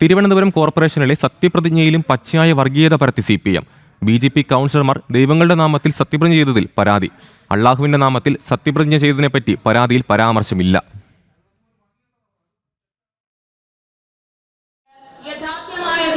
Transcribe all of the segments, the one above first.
തിരുവനന്തപുരം കോർപ്പറേഷനിലെ സത്യപ്രതിജ്ഞയിലും പച്ചയായ വർഗീയത പരത്തി CPM. BJP കൗൺസിലർമാർ ദൈവങ്ങളുടെ നാമത്തിൽ സത്യപ്രതിജ്ഞ ചെയ്തതിൽ പരാതി. അള്ളാഹുവിന്റെ നാമത്തിൽ സത്യപ്രതിജ്ഞ ചെയ്തതിനെപ്പറ്റി പരാതിയിൽ പരാമർശമില്ല.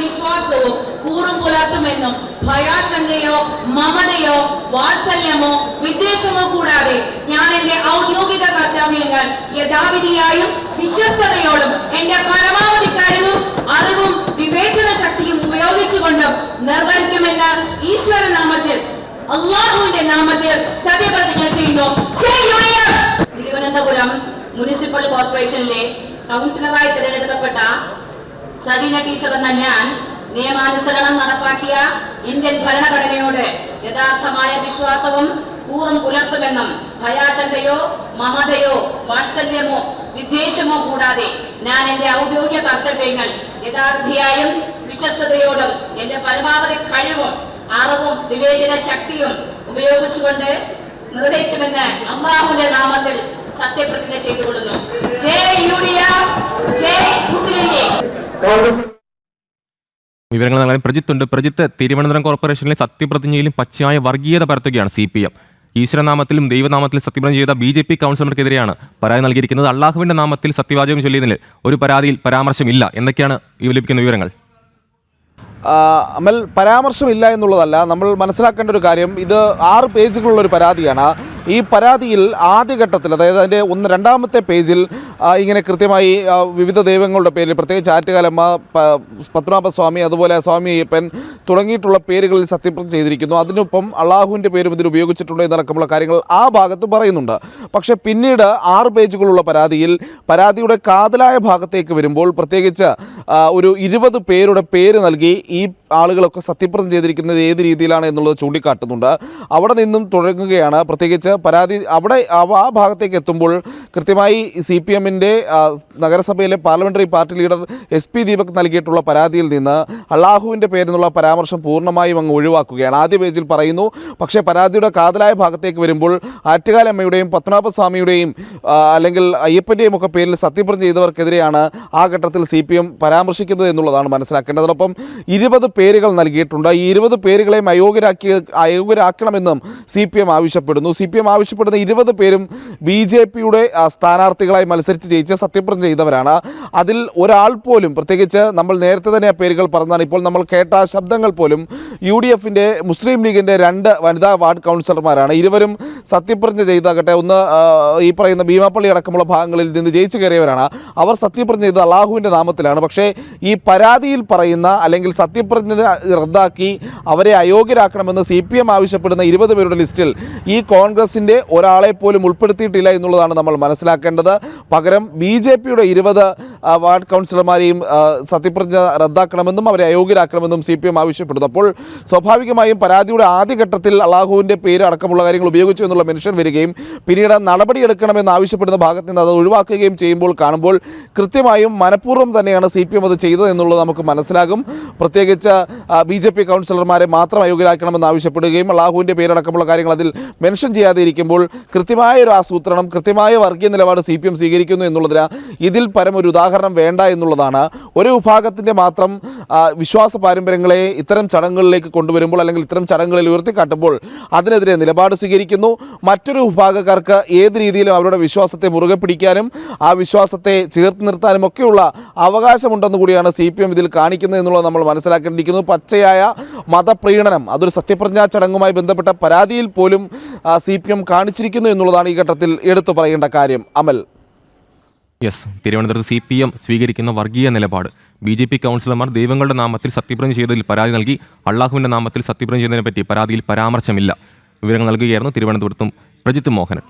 വിശ്വാസവും കൂറും പുലർത്തുമെന്നും ഭയാശങ്കയോ മമതയോ വാത്സല്യമോ വിദ്വേഷമോ കൂടാതെ ഞാൻ എന്റെ ഔദ്യോഗിക കർത്തവ്യങ്ങൾ യഥാവിധിയായും വിശ്വസ്തയോടും എന്റെ പരമാവധി കഴിവും അറിവും വിവേചന ശക്തിയും ഉപയോഗിച്ചുകൊണ്ടും നിർവഹിക്കുമെന്ന് ഈശ്വരനാമത്തിൽ അള്ളാഹുവിന്റെ നാമത്തിൽ സത്യപ്രതിജ്ഞ ചെയ്യുന്നു. തിരുവനന്തപുരം മുനിസിപ്പൽ കോർപ്പറേഷനിലെ കൗൺസിലറായി തിരഞ്ഞെടുക്കപ്പെട്ട സജീന ടീച്ചർ എന്ന ഞാൻ നിയമാനുസരണം നടപ്പാക്കിയ ഇന്ത്യൻ ഭരണഘടനയോട് യഥാർത്ഥമായ വിശ്വാസവും കൂറും പുലർത്തുമെന്നും ഭയാശങ്കയോ മമതയോ വാത്സല്യമോ വിദ്വേഷമോ കൂടാതെ ഞാൻ എന്റെ ഔദ്യോഗിക കർത്തവ്യങ്ങൾ യഥാവിധിയായും വിശ്വസ്തയോടും എന്റെ പരമാവധി കഴിവും അറിവും വിവേചന ശക്തിയും ഉപയോഗിച്ചുകൊണ്ട് നിർവഹിക്കുമെന്ന് അല്ലാഹുവിന്റെ നാമത്തിൽ സത്യപ്രതിജ്ഞ ചെയ്തുകൊള്ളുന്നു. ജയ് UDF, ജയ് മുസ്ലിം ലീഗ്. വിവരങ്ങൾ നൽകാൻ പ്രജിത്തുണ്ട്. പ്രജിത്ത്, തിരുവനന്തപുരം കോർപ്പറേഷനിലെ സത്യപ്രതിജ്ഞയിലും പച്ചയായ വർഗീയത പരത്തുകയാണ് CPM. ഈശ്വരനാമത്തിലും ദൈവനാമത്തിലും സത്യപ്രതിജ്ഞ ചെയ്ത BJP കൗൺസിലർക്കെതിരെയാണ് പരാതി നൽകിയിരിക്കുന്നത്. അള്ളാഹുവിന്റെ നാമത്തിൽ സത്യവാചകം ചൊല്ലിയതിൽ ഒരു പരാതിയിൽ പരാമർശമില്ല. എന്തൊക്കെയാണ് ലഭിക്കുന്ന വിവരങ്ങൾ? അമൽ, പരാമർശമില്ല എന്നുള്ളതല്ല, നമ്മൾ മനസ്സിലാക്കേണ്ട ഒരു കാര്യം, ഇത് 6 പേജുകളുള്ള ഒരു പരാതിയാണ്. ഈ പരാതിയിൽ ആദ്യഘട്ടത്തിൽ, അതായത് അതിൻ്റെ രണ്ടാമത്തെ പേജിൽ ഇങ്ങനെ കൃത്യമായി വിവിധ ദൈവങ്ങളുടെ പേരിൽ, പ്രത്യേകിച്ച് ആറ്റുകാലമ്മ, പത്മനാഭസ്വാമി, അതുപോലെ സ്വാമി അയ്യപ്പൻ തുടങ്ങിയിട്ടുള്ള പേരുകളിൽ സത്യപ്രതിജ്ഞ ചെയ്തിരിക്കുന്നു. അതിനൊപ്പം അള്ളാഹുവിൻ്റെ പേരും ഇതിൽ ഉപയോഗിച്ചിട്ടുണ്ട് എന്നടക്കമുള്ള കാര്യങ്ങൾ ആ ഭാഗത്ത് പറയുന്നുണ്ട്. പക്ഷേ പിന്നീട് 6 പേജുകളുള്ള പരാതിയിൽ പരാതിയുടെ കാതലായ ഭാഗത്തേക്ക് വരുമ്പോൾ പ്രത്യേകിച്ച് ഒരു 20 പേരുടെ പേര് നൽകി ഈ ആളുകളൊക്കെ സത്യപ്രതിജ്ഞ ചെയ്തിരിക്കുന്നത് ഏത് രീതിയിലാണ് എന്നുള്ളത് ചൂണ്ടിക്കാട്ടുന്നുണ്ട്. അവിടെ നിന്നും തുടങ്ങുകയാണ്. പ്രത്യേകിച്ച് പരാതി അവിടെ ആ ഭാഗത്തേക്ക് എത്തുമ്പോൾ കൃത്യമായി CPMന്റെ നഗരസഭയിലെ parliamentary party leader SP Deepak നൽകിയിട്ടുള്ള പരാതിയിൽ നിന്ന് അള്ളാഹുവിൻ്റെ പേരെന്നുള്ള പരാമർശം പൂർണ്ണമായും അങ്ങ് ഒഴിവാക്കുകയാണ്. ആദ്യ പേജിൽ പറയുന്നു. പക്ഷേ പരാതിയുടെ കാതലായ ഭാഗത്തേക്ക് വരുമ്പോൾ ആറ്റുകാലമ്മയുടെയും പത്മനാഭസ്വാമിയുടെയും അല്ലെങ്കിൽ അയ്യപ്പൻ്റെയും ഒക്കെ പേരിൽ സത്യപ്രതിജ്ഞ ചെയ്തവർക്കെതിരെയാണ് ആ ഘട്ടത്തിൽ CPM പരാമർശിക്കുന്നത് എന്നുള്ളതാണ് മനസ്സിലാക്കേണ്ടത്. അതോടൊപ്പം 20 പേരുകൾ നൽകിയിട്ടുണ്ട്. ഈ 20 പേരുകളെയും അയോഗ്യരാക്കണമെന്നും CPM ആവശ്യപ്പെടുന്നു. CPM ആവശ്യപ്പെടുന്ന 20 പേരും BJPയുടെ സ്ഥാനാർത്ഥികളായി മത്സരിച്ച് ജയിച്ച് സത്യപ്രതിജ്ഞ ചെയ്തവരാണ്. അതിൽ ഒരാൾ പോലും, പ്രത്യേകിച്ച് നമ്മൾ നേരത്തെ തന്നെ ആ പേരുകൾ പറഞ്ഞതാണ്, ഇപ്പോൾ നമ്മൾ കേട്ട ശബ്ദങ്ങൾ പോലും UDFന്റെ മുസ്ലിം ലീഗിൻ്റെ 2 വനിതാ വാർഡ് കൗൺസിലർമാരാണ്. ഇരുവരും സത്യപ്രതിജ്ഞ ചെയ്താകട്ടെ, ഒന്ന് ഈ പറയുന്ന ഭീമാപ്പള്ളി അടക്കമുള്ള ഭാഗങ്ങളിൽ നിന്ന് ജയിച്ചു കയറിയവരാണ്. അവർ സത്യപ്രതിജ്ഞ ചെയ്തത് അള്ളാഹുവിൻ്റെ നാമത്തിലാണ്. പക്ഷേ ഈ പരാതിയിൽ പറയുന്ന അല്ലെങ്കിൽ സത്യപ്രതിജ്ഞ റദ്ദാക്കി അവരെ അയോഗ്യരാക്കണമെന്ന് CPM ആവശ്യപ്പെടുന്ന 20 പേരുടെ ലിസ്റ്റിൽ ഈ കോൺഗ്രസിൻ്റെ ഒരാളെ പോലും ഉൾപ്പെടുത്തിയിട്ടില്ല എന്നുള്ളതാണ് നമ്മൾ മനസ്സിലാക്കേണ്ടത്. പകരം BJPയുടെ 20 വാർഡ് കൗൺസിലർമാരെയും സത്യപ്രതിജ്ഞ റദ്ദാക്കണമെന്നും അവരെ അയോഗ്യരാക്കണമെന്നും CPM ആവശ്യപ്പെടുന്നു. അപ്പോൾ സ്വാഭാവികമായും പരാതിയുടെ ആദ്യഘട്ടത്തിൽ അള്ളാഹുവിൻ്റെ പേര് അടക്കമുള്ള കാര്യങ്ങൾ ഉപയോഗിച്ചു എന്നുള്ള മെൻഷൻ വരികയും പിന്നീട് നടപടിയെടുക്കണമെന്ന് ആവശ്യപ്പെടുന്ന ഭാഗത്ത് നിന്ന് അത് ഒഴിവാക്കുകയും ചെയ്യുമ്പോൾ കാണുമ്പോൾ കൃത്യമായും മനഃപൂർവ്വം തന്നെയാണ് CPM അത് ചെയ്തത് എന്നുള്ളത് നമുക്ക് മനസ്സിലാകും. പ്രത്യേകിച്ച് BJP കൗൺസിലർമാരെ മാത്രം അയോഗ്യരാക്കണമെന്ന് ആവശ്യപ്പെടുകയും അള്ളാഹുവിൻ്റെ പേരടക്കമുള്ള കാര്യങ്ങൾ അതിൽ മെൻഷൻ ചെയ്യാതെ ഇരിക്കുമ്പോൾ കൃത്യമായ ഒരു ആസൂത്രണം, കൃത്യമായ വർഗീയ നിലപാട് CPM സ്വീകരിക്കുന്നു എന്നുള്ളതിന് ഇതിൽ പരം ഒരു ഉദാഹരണം വേണ്ട എന്നുള്ളതാണ്. ഒരു വിഭാഗത്തിൻ്റെ മാത്രം വിശ്വാസ പാരമ്പര്യങ്ങളെ ഇത്തരം ചടങ്ങുകളിലേക്ക് കൊണ്ടുവരുമ്പോൾ അല്ലെങ്കിൽ ഇത്തരം ചടങ്ങുകളിൽ ഉയർത്തിക്കാട്ടുമ്പോൾ അതിനെതിരെ നിലപാട് സ്വീകരിക്കുന്നു. മറ്റൊരു വിഭാഗക്കാർക്ക് ഏത് രീതിയിലും അവരുടെ വിശ്വാസത്തെ മുറുകെ പിടിക്കാനും ആ വിശ്വാസത്തെ ചേർത്ത് നിർത്താനും ഒക്കെയുള്ള അവകാശമുണ്ടെന്ന് കൂടിയാണ് CPM ഇതിൽ കാണിക്കുന്നത് എന്നുള്ളത് നമ്മൾ മനസ്സിലാക്കേണ്ടിയിരിക്കുന്നു. പച്ചയായ മതപ്രീണനം അതൊരു സത്യപ്രതിജ്ഞാ ചടങ്ങുമായി ബന്ധപ്പെട്ട പരാതിയിൽ പോലും CPM കാണിച്ചിരിക്കുന്നു എന്നുള്ളതാണ് ഈ ഘട്ടത്തിൽ എടുത്തു പറയേണ്ട കാര്യം. അമൽ, തിരുവനന്തപുരത്ത് CPM സ്വീകരിക്കുന്ന വർഗീയ നിലപാട്. BJP കൗൺസിലർമാർ ദൈവങ്ങളുടെ നാമത്തിൽ സത്യപ്രതിജ്ഞ ചെയ്തതിൽ പരാതി നൽകി അള്ളാഹുവിന്റെ നാമത്തിൽ സത്യപ്രതിജ്ഞ ചെയ്തതിനെ പറ്റി പരാതിയിൽ പരാമർശമില്ല. വിവരങ്ങൾ നൽകുകയായിരുന്നു തിരുവനന്തപുരത്തും പ്രജിത്ത് മോഹനൻ.